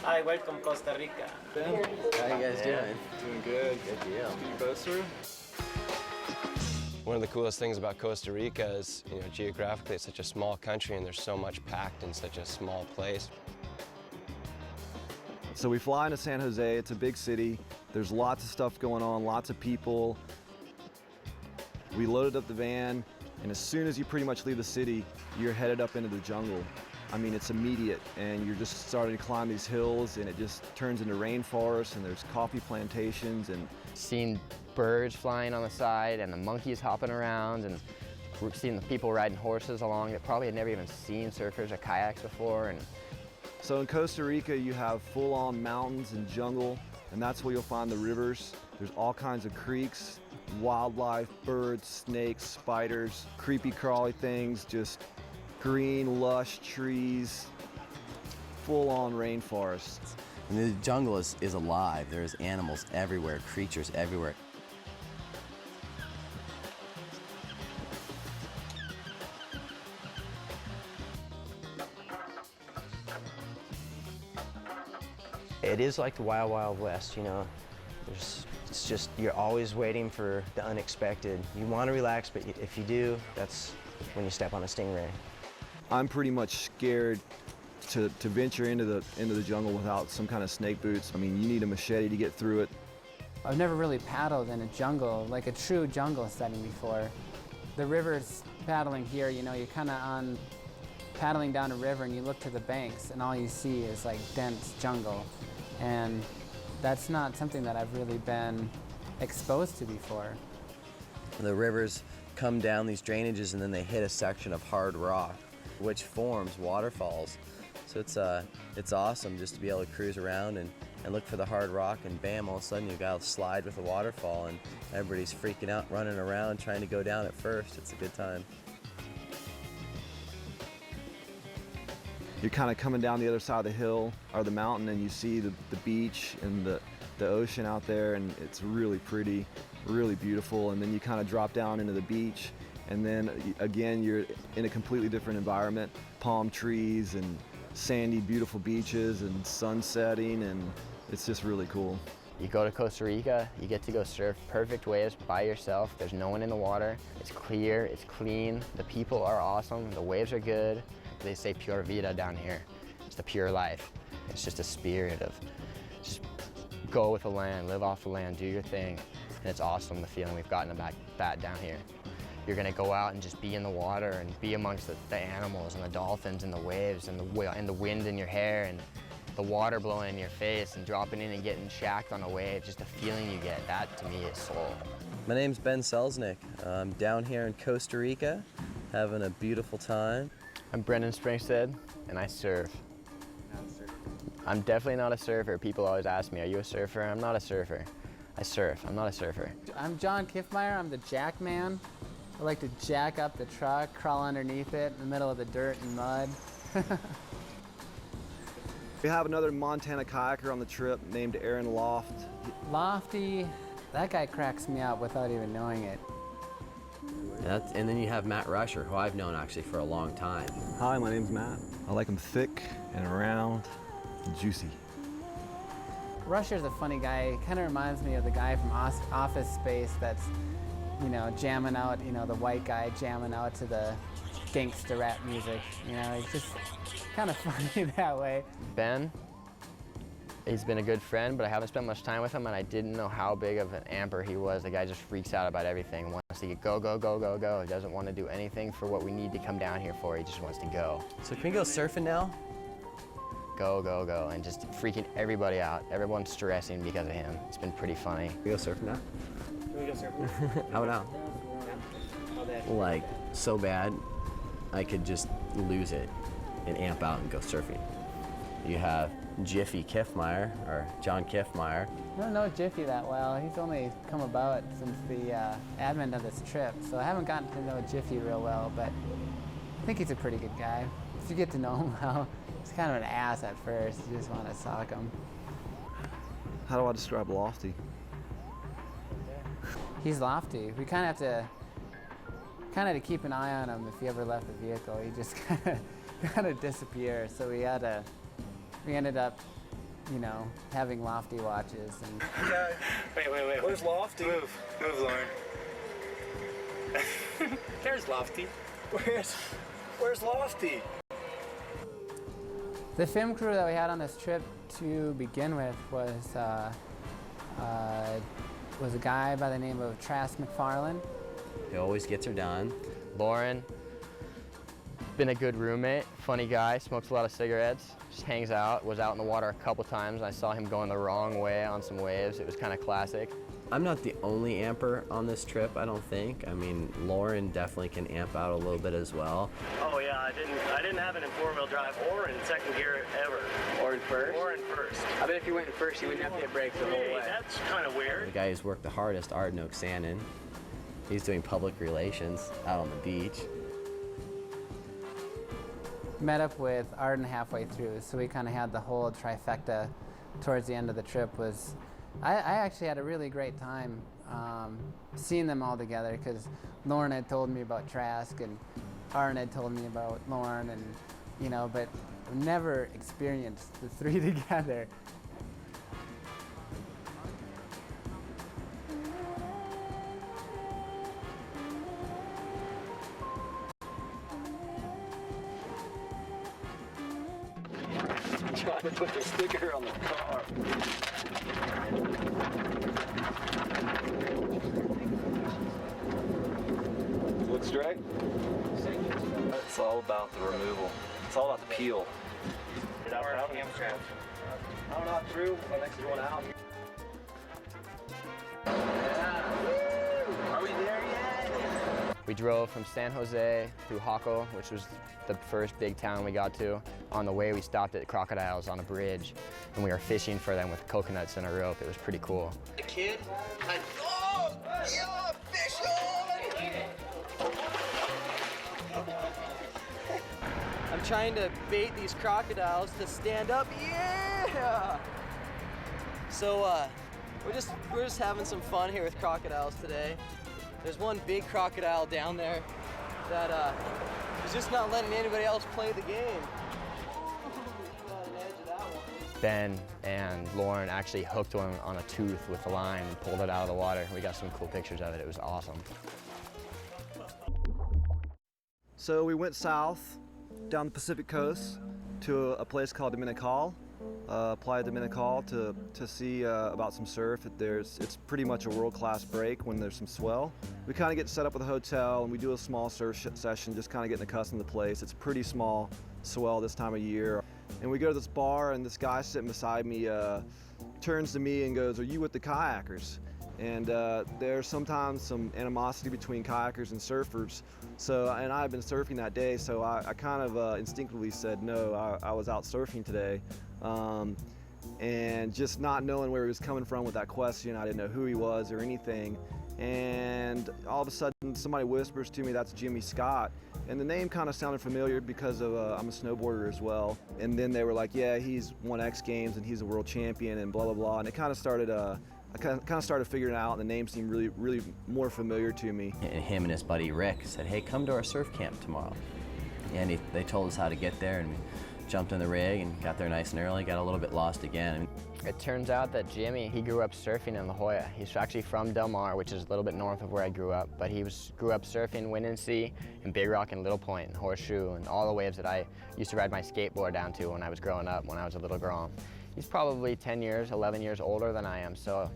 Hi, welcome Costa Rica. Ben, how you guys doing? Doing good. Good deal. You both through? One of the coolest things about Costa Rica is, geographically it's such a small country and there's so much packed in such a small place. So we fly into San Jose, it's a big city. There's lots of stuff going on, lots of people. We loaded up the van, and as soon as you pretty much leave the city, you're headed up into the jungle. I mean, it's immediate, and you're just starting to climb these hills, and it just turns into rainforest, and there's coffee plantations, and seeing birds flying on the side, and the monkeys hopping around, and we're seeing the people riding horses along that probably had never even seen surfers or kayaks before. And so in Costa Rica, you have full-on mountains and jungle, and that's where you'll find the rivers. There's all kinds of creeks, wildlife, birds, snakes, spiders, creepy crawly things, just green, lush trees, full-on rainforest. And the jungle is alive. There's animals everywhere, creatures everywhere. It is like the Wild Wild West, you know. It's just, you're always waiting for the unexpected. You want to relax, but if you do, that's when you step on a stingray. I'm pretty much scared to venture into the jungle without some kind of snake boots. I mean, you need a machete to get through it. I've never really paddled in a jungle, like a true jungle setting before. The river's paddling here, you know, you're kind of on paddling down a river and you look to the banks and all you see is like dense jungle. And that's not something that I've really been exposed to before. The rivers come down these drainages and then they hit a section of hard rock, which forms waterfalls. So it's awesome just to be able to cruise around and look for the hard rock, and bam, all of a sudden you got a slide with a waterfall and everybody's freaking out, running around, trying to go down at first. It's a good time. You're kind of coming down the other side of the hill or the mountain, and you see the beach and the ocean out there, and it's really pretty, really beautiful. And then you kind of drop down into the beach, and then again you're in a completely different environment. Palm trees and sandy, beautiful beaches and sun setting, and it's just really cool. you go to Costa Rica, you get to go surf perfect waves by yourself. There's no one in the water. It's clear, it's clean. The people are awesome, the waves are good. They say pure vida down here. It's the pure life. It's just a spirit of just go with the land, live off the land, do your thing. And it's awesome, the feeling we've gotten about that down here. You're gonna go out and just be in the water and be amongst the animals and the dolphins and the waves and the wind in your hair and the water blowing in your face and dropping in and getting shacked on a wave. Just the feeling you get, that to me is soul. My name's Ben Selznick. I'm down here in Costa Rica, having a beautiful time. I'm Brendan Springstead, and I surf. I'm definitely not a surfer. People always ask me, are you a surfer? I'm not a surfer. I surf, I'm not a surfer. I'm John Kiffmeyer, I'm the jack man. I like to jack up the truck, crawl underneath it in the middle of the dirt and mud. We have another Montana kayaker on the trip named Aaron Loft. Lofty, that guy cracks me up without even knowing it. And then you have Matt Rusher, who I've known actually for a long time. Hi, my name's Matt. I like them thick and round and juicy. Rusher's a funny guy. He kind of reminds me of the guy from Office Space that's, you know, jamming out, you know, the white guy jamming out to the gangster rap music. You know, he's just kind of funny that way. Ben, he's been a good friend, but I haven't spent much time with him, and I didn't know how big of an amper he was. The guy just freaks out about everything, wants to go, go, go, go, go. He doesn't want to do anything for what we need to come down here for. He just wants to go. So can we go surfing now? Go, go, go, and just freaking everybody out. Everyone's stressing because of him. It's been pretty funny. Can we go surfing now? Can we go surfing? How about now? Like, so bad, I could just lose it and amp out and go surfing. You have Jiffy Kiffmeyer, or John Kiffmeyer. I don't know Jiffy that well. He's only come about since the advent of this trip, so I haven't gotten to know Jiffy real well, but I think he's a pretty good guy. If you get to know him well, he's kind of an ass at first. You just want to sock him. How do I describe Lofty? He's lofty. We kind of have to keep an eye on him if he ever left the vehicle. He just kind of disappears. So we ended up you know, having Lofty watches. And Wait. Where's Lofty? Move, Lauren. There's Lofty. Where's Lofty? the film crew that we had on this trip to begin with was a guy by the name of Trask McFarlane. He always gets her done. Lauren, been a good roommate, funny guy, smokes a lot of cigarettes, just hangs out, was out in the water a couple times. I saw him going the wrong way on some waves. It was kind of classic. I'm not the only amper on this trip, I don't think. I mean, Lauren definitely can amp out a little bit as well. Oh yeah, I didn't have it in four-wheel drive or in second gear ever. Or in first? Or in first. I bet if you went in first, you wouldn't have to hit brakes the whole Hey, way. that's kind of The weird. guy who's worked the hardest, Arden Oksanen, he's doing public relations out on the beach. Met up with Arden halfway through, so we kind of had the whole trifecta towards the end of the trip. I actually had a really great time seeing them all together, because Lauren had told me about Trask and Arden had told me about Lauren, and you know, but I've never experienced the three together. Trying to put the sticker on the car. Look straight. It's all about the removal. It's all about the peel. I'm not through. My next one out. Are we there yet? We drove from San Jose through Jaco, which was the first big town we got to. On the way, we stopped at crocodiles on a bridge, and we were fishing for them with coconuts and a rope. It was pretty cool. The kid, fish on! I'm trying to bait these crocodiles to stand up. Yeah! So we're just having some fun here with crocodiles today. There's one big crocodile down there that is just not letting anybody else play the game. Ben and Lauren actually hooked one on a tooth with the line and pulled it out of the water. We got some cool pictures of it. It was awesome. So we went south down the Pacific coast to a place called Dominical, Playa Dominical, to see about some surf. It's pretty much a world-class break when there's some swell. We kind of get set up with a hotel and we do a small surf session, just kind of getting accustomed to the place. It's pretty small swell this time of year. And we go to this bar and this guy sitting beside me turns to me and goes, "Are you with the kayakers?" And there's sometimes some animosity between kayakers and surfers. So, and I had been surfing that day, so I kind of instinctively said no, I was out surfing today. And just not knowing where he was coming from with that question, I didn't know who he was or anything. And all of a sudden somebody whispers to me, "That's Jimmy Scott." And the name kind of sounded familiar because of I'm a snowboarder as well. And then they were like, "Yeah, he's won X Games and he's a world champion," and blah, blah, blah. And it kind of started, I kind of started figuring it out, and the name seemed really, really more familiar to me. And him and his buddy Rick said, "Hey, come to our surf camp tomorrow." And they told us how to get there, and we jumped in the rig and got there nice and early, got a little bit lost again. It turns out that Jimmy, he grew up surfing in La Jolla. He's actually from Del Mar, which is a little bit north of where I grew up, but he grew up surfing Wind and Sea and Big Rock and Little Point and Horseshoe and all the waves that I used to ride my skateboard down to when I was growing up, when I was a little girl. He's probably 10 years, 11 years older than I am, so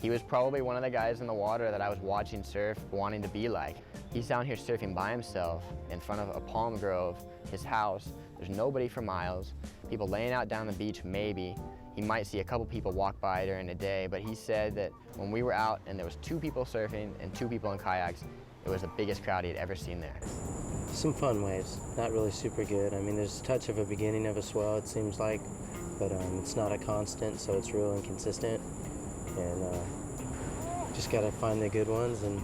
he was probably one of the guys in the water that I was watching surf, wanting to be like. He's down here surfing by himself in front of a palm grove, his house. There's nobody for miles. People laying out down the beach, maybe. He might see a couple people walk by during the day, but he said that when we were out and there was 2 people surfing and 2 people in kayaks, it was the biggest crowd he had ever seen there. Some fun waves, not really super good. I mean, there's a touch of a beginning of a swell, it seems like, but it's not a constant, so it's real inconsistent. And just gotta find the good ones and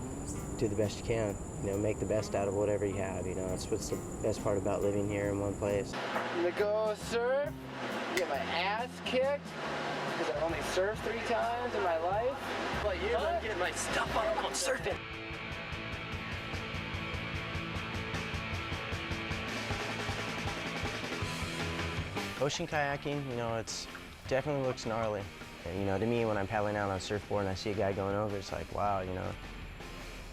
do the best you can. You know, make the best out of whatever you have. You know, that's what's the best part about living here in one place. I'm gonna go surf, get my ass kicked, because I've only surfed 3 times in my life. But you, I'm getting my stuff on, I'm surfing. Ocean kayaking, you know, it's definitely looks gnarly. And, you know, to me, when I'm paddling out on a surfboard and I see a guy going over, it's like, wow, you know,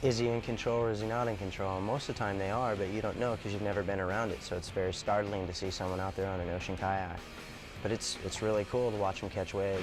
is he in control or is he not in control? And most of the time they are, but you don't know because you've never been around it. So it's very startling to see someone out there on an ocean kayak. But it's really cool to watch them catch waves.